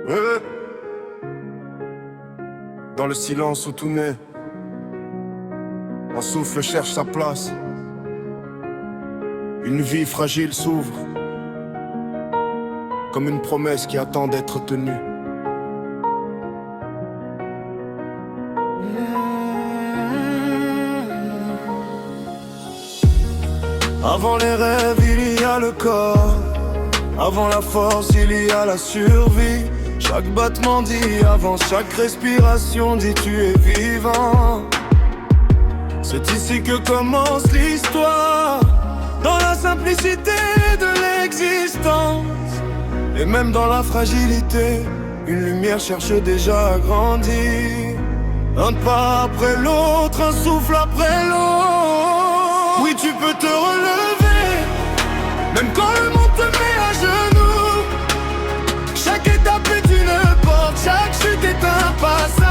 Ouais. Dans le silence où tout naît, un souffle cherche sa place. Une vie fragile s'ouvre, comme une promesse qui attend d'être tenue. Avant les rêves, il y a le corps. Avant la force, il y a la survie. Chaque battement dit avant, chaque respiration dit tu es vivant. C'est ici que commence l'histoire, dans la simplicité de l'existence. Et même dans la fragilité, une lumière cherche déjà à grandir. Un pas après l'autre, un souffle après l'autre. Oui, tu peux te relever, même quand le monde te met à genoux. Chaque étape est une porte, chaque chute est un passage.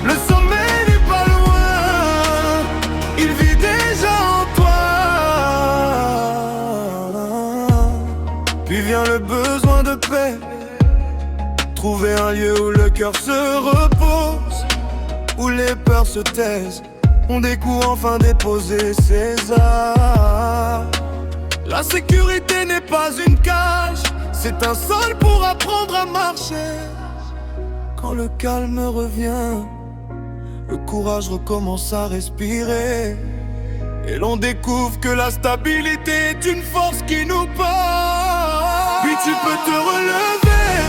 Le sommet n'est pas loin, il vit déjà en toi. Puis vient le besoin de paix, trouver un lieu où le cœur se repose, où les peurs se taisent, on découvre enfin déposer ses armes. La sécurité n'est pas une cage, c'est un sol pour apprendre à marcher. Quand le calme revient, le courage recommence à respirer. Et l'on découvre que la stabilité est une force qui nous porte. Puis tu peux te relever,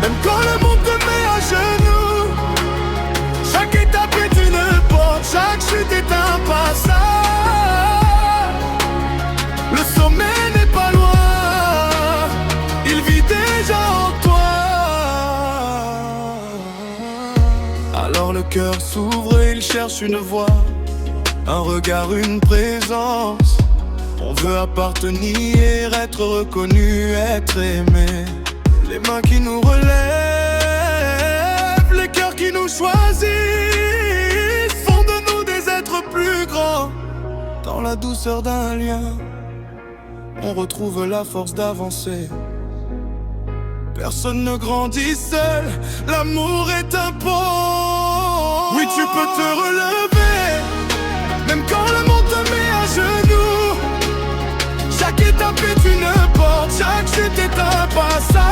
même quand le monde te met à genoux. Chaque étape est une porte, chaque chute est un passage. Le sommet n'est pas loin, il vit déjà en toi. Alors le cœur s'ouvre et il cherche une voie, un regard, une présence. On veut appartenir, être reconnu, être aimé. Les mains qui nous relèvent, les cœurs qui nous choisissent, font de nous des êtres plus grands. Dans la douceur d'un lien, on retrouve la force d'avancer. Personne ne grandit seul, l'amour est un pont. Oui, tu peux te relever, même quand le monde te met à genoux. Chaque étape est une porte, chaque chute est un passage.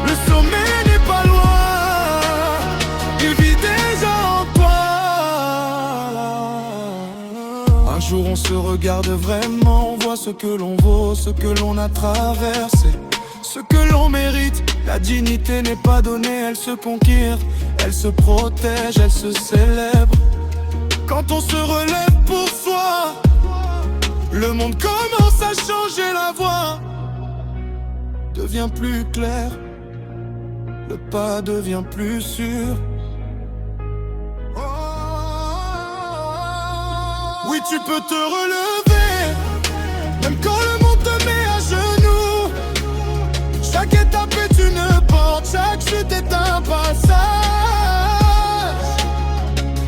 Le sommet n'est pas loin, il vit déjà en toi. Un jour on se regarde vraiment, on voit ce que l'on vaut, ce que l'on a traversé, ce que l'on mérite. La dignité n'est pas donnée, elle se conquiert, elle se protège, elle se célèbre. Quand on se relève pour soi, le monde commence à changer, la voie devient plus claire, le pas devient plus sûr. Oui, tu peux te relever, même quand le monde te met à genoux. Chaque étape est une porte, chaque chute est un passage.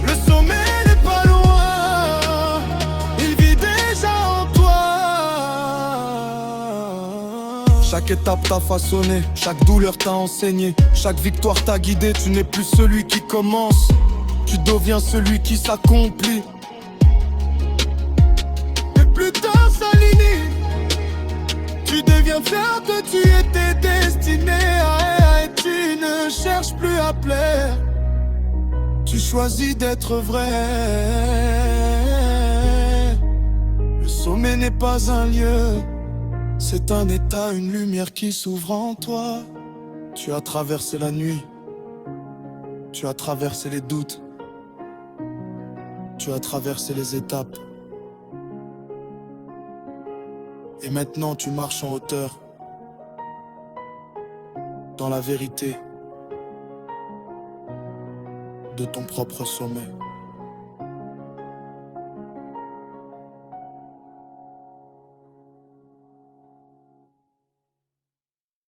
Le sommet n'est pas loin, il vit déjà en toi. Chaque étape t'a façonné, chaque douleur t'a enseigné, chaque victoire t'a guidé. Tu n'es plus celui qui commence, tu deviens celui qui s'accomplit. Et plus tard s'aligne, tu deviens fier que tu étais destiné à et tu ne cherches plus à plaire. Tu choisis d'être vrai. Le sommet n'est pas un lieu, c'est un état, une lumière qui s'ouvre en toi. Tu as traversé la nuit, tu as traversé les doutes, tu as traversé les étapes. Et maintenant tu marches en hauteur, dans la vérité de ton propre sommet.